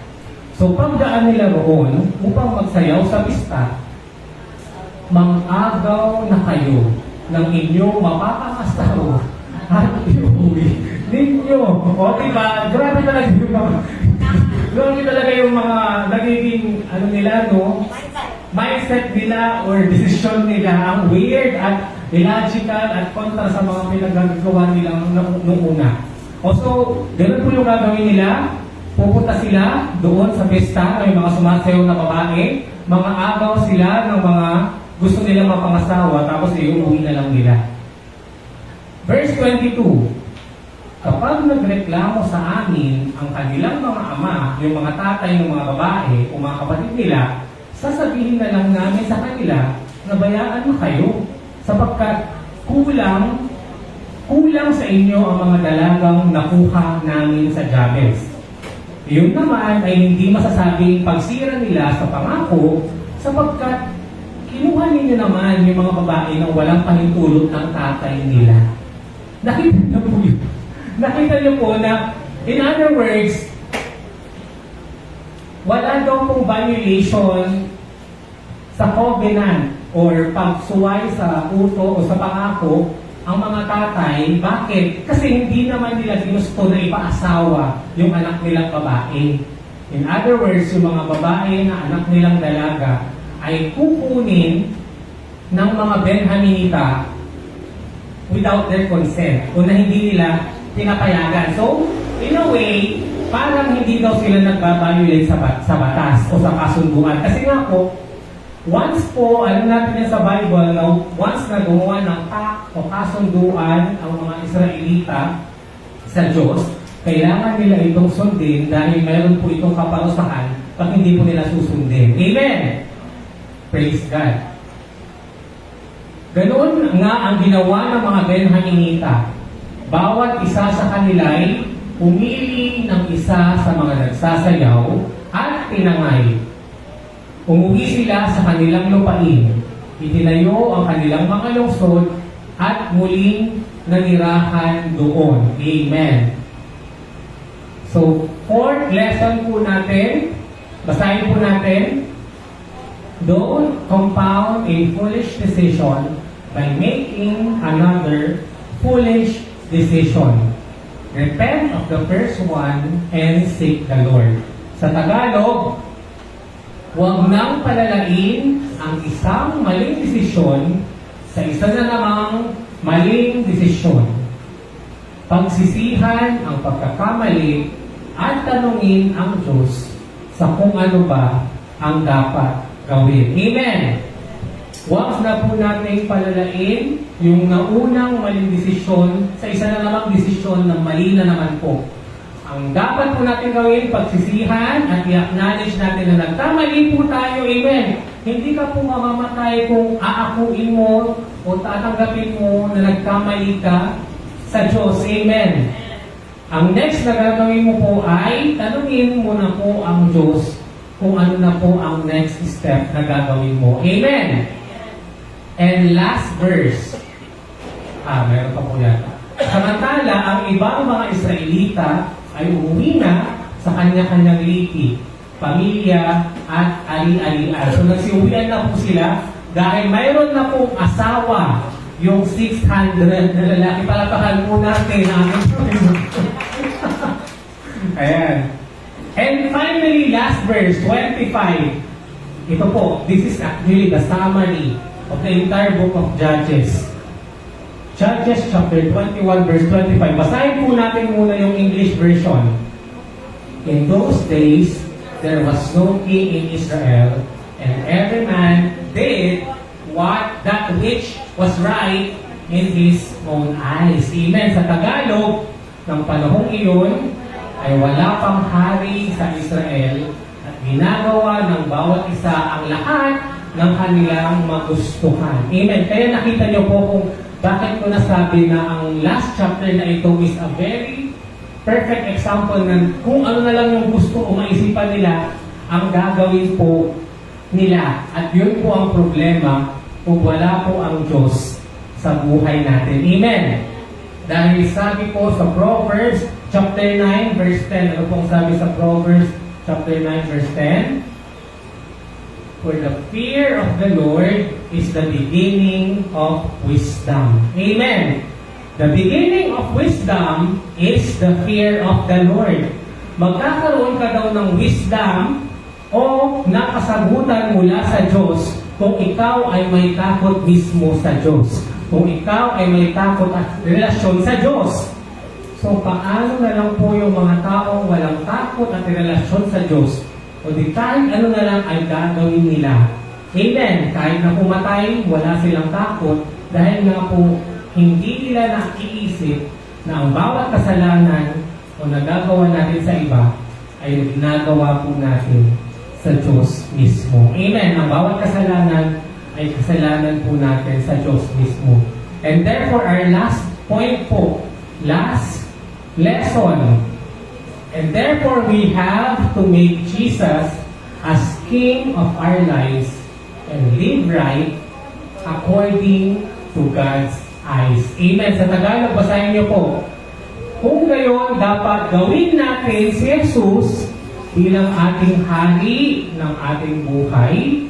So, pagdaan nila roon, upang magsayaw sa pista, mang-agaw na kayo ng inyong mapapangasawa at iuwi ninyo. O, diba? Grabe talaga yung mga... Grabe talaga yung mga nagiging, ano nila, no? Mindset nila or decision nila ang weird at illogical at kontra sa mga pinagagawa nilang nung una. O so, ganun po yung gagawin nila. Pupunta sila doon sa pista, may mga sumasayaw na babae, mga agaw sila ng mga gusto nilang mapangasawa, tapos iuwi na lang nila. Verse 22. Kapag nagreklamo sa amin ang kanilang mga ama, yung mga tatay ng mga babae o mga kapatid nila, sasabihin na lang namin sa kanila na bayaan mo kayo sapagkat kulang sa inyo ang mga dalagang nakuha namin sa Jabez. Yun naman ay hindi masasabing pagsira nila sa pangako sapagkat kinuha ninyo naman yung mga babae na walang pahintulot ng tatay nila. Nakita niyo po yun. Nakita niyo po na, in other words, wala daw pong violation sa covenant or pagsuway sa uto o sa pangako ang mga tatay. Bakit? Kasi hindi naman nila ginusto na ipaasawa yung anak nilang babae. In other words, yung mga babae na anak nilang dalaga ay kukunin ng mga Benjaminita without their consent o na hindi nila pinapayagan. So, in a way, parang hindi daw sila nagbabalulate sa batas o sa kasunduan. Kasi nga po, once po, alam natin yan sa Bible, once na gumawa ng pact o kasunduan ang mga Israelita sa Diyos, kailangan nila itong sundin dahil mayroon po itong kaparusahan pag hindi po nila susundin. Amen! Praise God! Ganoon nga ang ginawa ng mga Benjaminita. Bawat isa sa kanila ay pumili ng isa sa mga nagsasayaw at tinangay. Umuwi sila sa kanilang lupain, itinayo ang kanilang mga lungsod at muling nanirahan doon. Amen. So, fourth lesson po natin, basahin po natin, don't compound a foolish decision by making another foolish decision. Repent of the first one and seek the Lord. Sa Tagalog, huwag nang palalain ang isang maling desisyon sa isa na namang maling desisyon. Pagsisihan ang pagkakamali at tanungin ang Diyos sa kung ano ba ang dapat gawin. Amen! Huwag na po natin palalain yung naunang maling desisyon sa isa na namang desisyon na mali na naman po. Ang dapat po natin gawin, pagsisihan at i-acknowledge natin na nagkamali po tayo. Amen. Hindi ka po mamamatay kung aakuin mo o tatanggapin mo na nagkamali ka sa Diyos. Amen. Ang next na gagawin mo po ay tanungin mo na po ang Diyos kung ano na po ang next step na gagawin mo. Amen. And last verse. Meron pa po yata. Samantala, ang ibang mga Israelita ay umuwi na sa kanya-kanyang lipi, pamilya at ali-alian. So nagsiuwian na po sila dahil mayroon na pong asawa yung 600 na lalaki. Palakpakan po natin ang ayan. And finally, last verse, 25. Ito po, this is actually the summary of the entire book of Judges. Judges chapter 21 verse 25. Basahin po natin muna yung English version. In those days, there was no king in Israel, and every man did that which was right in his own eyes. Amen. Sa Tagalog, ng panahong iyon, ay wala pang hari sa Israel at ginagawa ng bawat isa ang lahat ng kanilang magustuhan. Amen. Kaya nakita niyo po kung bakit ko nasabi na ang last chapter na ito is a very perfect example ng kung ano na lang yung gusto o maisipan nila ang gagawin po nila. At yun po ang problema kung wala po ang Diyos sa buhay natin. Amen. Dahil sabi po sa Proverbs chapter 9 verse 10, ano pong sabi sa Proverbs chapter 9 verse 10? For the fear of the Lord is the beginning of wisdom. Amen. The beginning of wisdom is the fear of the Lord. Magkakaroon ka daw ng wisdom o nakasagutan mula sa Diyos kung ikaw ay may takot mismo sa Diyos. Kung ikaw ay may takot at relasyon sa Diyos. So paano na lang po yung mga taong walang takot at relasyon sa Diyos? O di kahit ano na lang ay gagawin nila. Amen. Kahit na pumatay, wala silang takot dahil nga po hindi nila nakiisip na ang bawat kasalanan o nagagawa natin sa iba ay ginagawa po natin sa Diyos mismo. Amen. Ang bawat kasalanan ay kasalanan po natin sa Diyos mismo. And therefore, our last point po, last lesson. And therefore, we have to make Jesus as King of our lives and live right according to God's eyes. Amen. Sa Tagalog, basahin niyo po. Kung gayon, dapat gawin natin si Jesus bilang ating hari ng ating buhay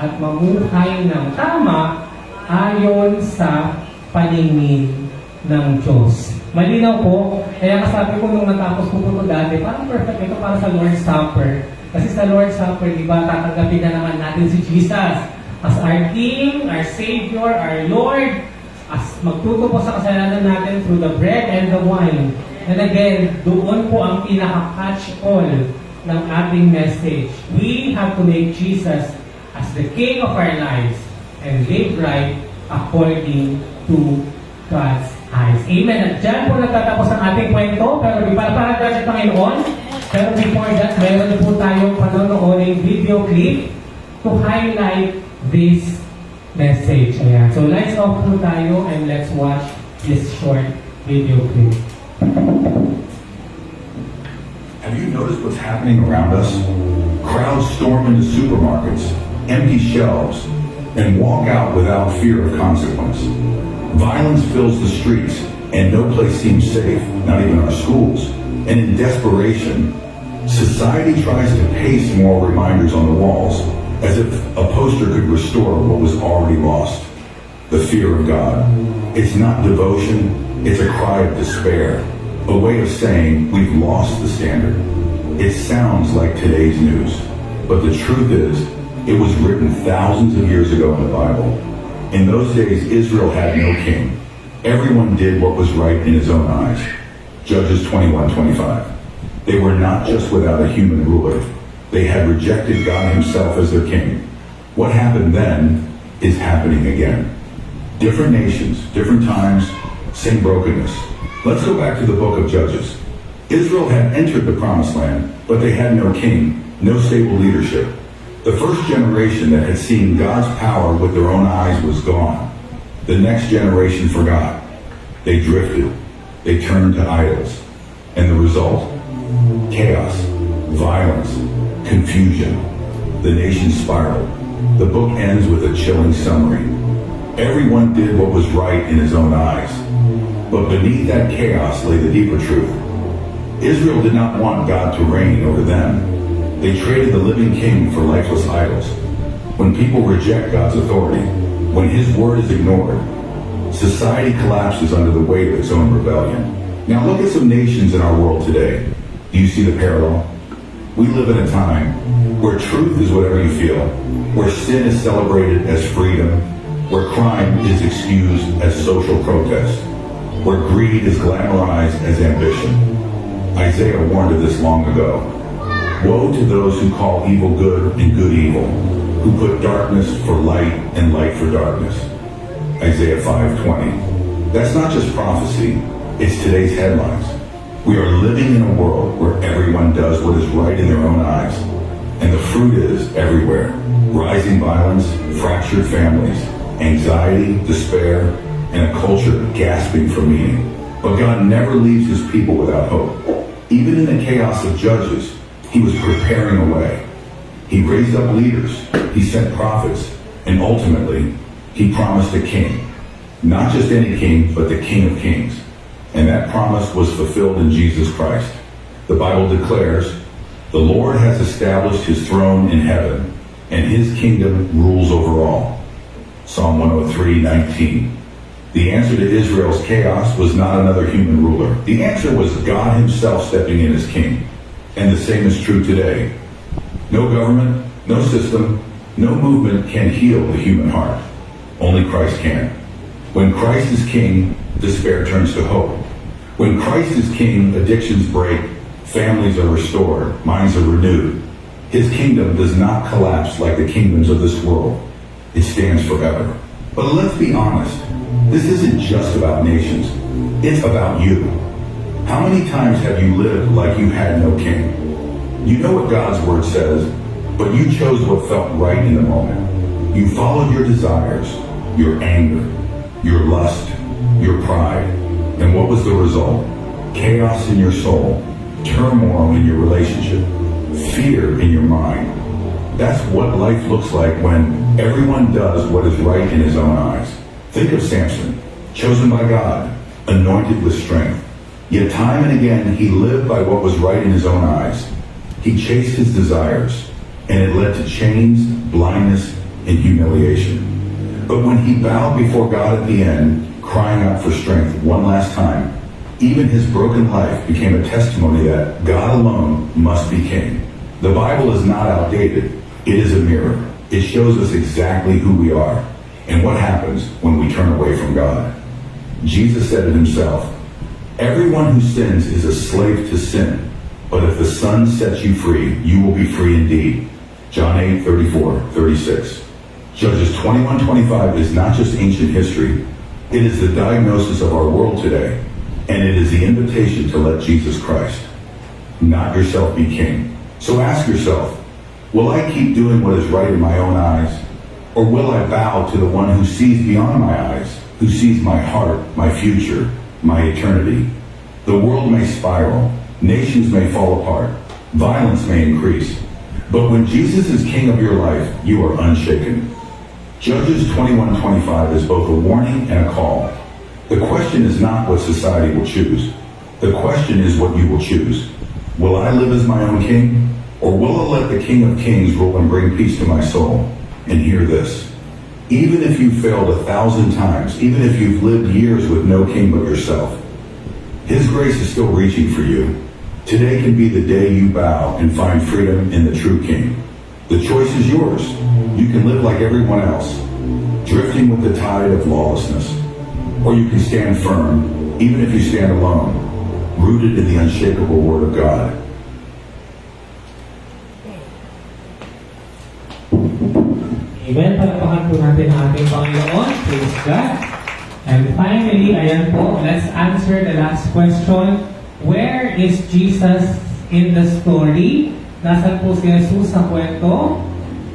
at mamuhay ng tama ayon sa paningin ng Diyos. Malinaw po, kaya kasabi ko nung natapos ko po dati, parang perfect ito para sa Lord's Supper. Kasi sa Lord's Supper, di ba, tatanggapin na naman natin si Jesus as our King, our Savior, our Lord, as magtutupo sa kasalanan natin through the bread and the wine. And again, doon po ang pinaka-catch-all ng ating message. We have to make Jesus as the King of our lives and live right according to God's eyes. Amen. At dyan po nagtatapos ang ating kwento, pero di ba para sa Panginoon? Pero before that, meron po tayong panonoorin video clip to highlight this message. Ayan. So let's off po tayo and let's watch this short video clip. Have you noticed what's happening around us? Crowds storm into supermarkets, empty shelves, and walk out without fear of consequence. Violence fills the streets, and no place seems safe, not even our schools. And in desperation, society tries to paste moral reminders on the walls, as if a poster could restore what was already lost. The fear of God. It's not devotion, it's a cry of despair, a way of saying we've lost the standard. It sounds like today's news, but the truth is, it was written thousands of years ago in the Bible. In those days, Israel had no king. Everyone did what was right in his own eyes. Judges 21:25. They were not just without a human ruler. They had rejected God himself as their king. What happened then is happening again. Different nations, different times, same brokenness. Let's go back to the book of Judges. Israel had entered the promised land, but they had no king, no stable leadership. The first generation that had seen God's power with their own eyes was gone. The next generation forgot. They drifted. They turned to idols. And the result? Chaos, violence, confusion. The nation spiraled. The book ends with a chilling summary. Everyone did what was right in his own eyes. But beneath that chaos lay the deeper truth. Israel did not want God to reign over them. They traded the living king for lifeless idols. When people reject God's authority, when his word is ignored, society collapses under the weight of its own rebellion. Now look at some nations in our world today. Do you see the parallel? We live in a time where truth is whatever you feel, where sin is celebrated as freedom, where crime is excused as social protest, where greed is glamorized as ambition. Isaiah warned of this long ago. Woe to those who call evil good and good evil, who put darkness for light and light for darkness. Isaiah 5:20. That's not just prophecy, it's today's headlines. We are living in a world where everyone does what is right in their own eyes, and the fruit is everywhere. Rising violence, fractured families, anxiety, despair, and a culture gasping for meaning. But God never leaves his people without hope. Even in the chaos of Judges, he was preparing a way. He raised up leaders, he sent prophets, and ultimately, he promised a king. Not just any king, but the King of Kings. And that promise was fulfilled in Jesus Christ. The Bible declares, the Lord has established his throne in heaven, and his kingdom rules over all. Psalm 103:19. The answer to Israel's chaos was not another human ruler. The answer was God himself stepping in as king. And the same is true today. No government, no system, no movement can heal the human heart. Only Christ can. When Christ is king, despair turns to hope. When Christ is king, addictions break, families are restored, minds are renewed. His kingdom does not collapse like the kingdoms of this world. It stands forever. But let's be honest, this isn't just about nations. It's about you. How many times have you lived like you had no king? You know what God's word says, but you chose what felt right in the moment. You followed your desires, your anger, your lust, your pride. And what was the result? Chaos in your soul, turmoil in your relationship, fear in your mind. That's what life looks like when everyone does what is right in his own eyes. Think of Samson, chosen by God, anointed with strength. Yet time and again he lived by what was right in his own eyes. He chased his desires, and it led to chains, blindness, and humiliation. But when he bowed before God at the end, crying out for strength one last time, even his broken life became a testimony that God alone must be king. The Bible is not outdated. It is a mirror. It shows us exactly who we are and what happens when we turn away from God. Jesus said it himself, "Everyone who sins is a slave to sin, but if the Son sets you free, you will be free indeed." John 8:34-36. Judges 21:25 is not just ancient history. It is the diagnosis of our world today, and it is the invitation to let Jesus Christ, not yourself, be king. So ask yourself, will I keep doing what is right in my own eyes, or will I bow to the one who sees beyond my eyes, who sees my heart, my future, my eternity? The world may spiral, nations may fall apart, violence may increase, but when Jesus is king of your life, you are unshaken. Judges 21:25 is both a warning and a call. The question is not what society will choose. The question is what you will choose. Will I live as my own king, or will I let the King of Kings rule and bring peace to my soul? And hear this. Even if you failed 1,000 times, even if you've lived years with no king but yourself, his grace is still reaching for you. Today can be the day you bow and find freedom in the true king. The choice is yours. You can live like everyone else, drifting with the tide of lawlessness. Or you can stand firm, even if you stand alone, rooted in the unshakable word of God. Amen. Palapakan po natin ang ating Panginoon. Praise God. And finally, ayan po, let's answer the last question. Where is Jesus in the story? Nasaan po si Jesus sa kwento?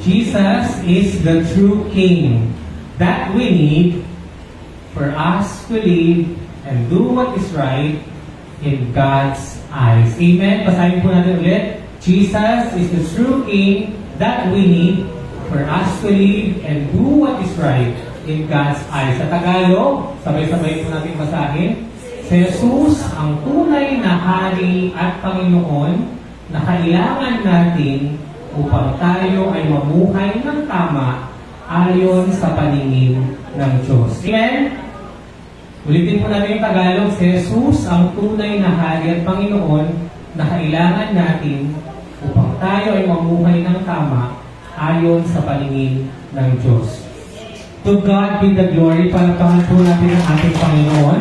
Jesus is the true King that we need for us to live and do what is right in God's eyes. Amen. Basahin po natin ulit. Jesus is the true King that we need for us to live and do what is right in God's eyes. Sa Tagalog, sabay-sabay po natin basahin. Si Jesus ang tunay na Hari at Panginoon na kailangan natin upang tayo ay mamuhay ng tama ayon sa paningin ng Diyos. Amen? Ulitin po natin yung Tagalog. Si Jesus ang tunay na Hari at Panginoon na kailangan natin upang tayo ay mamuhay ng tama ayon sa paningin ng Diyos. To God be the glory. Palapakan po natin ang ating Panginoon.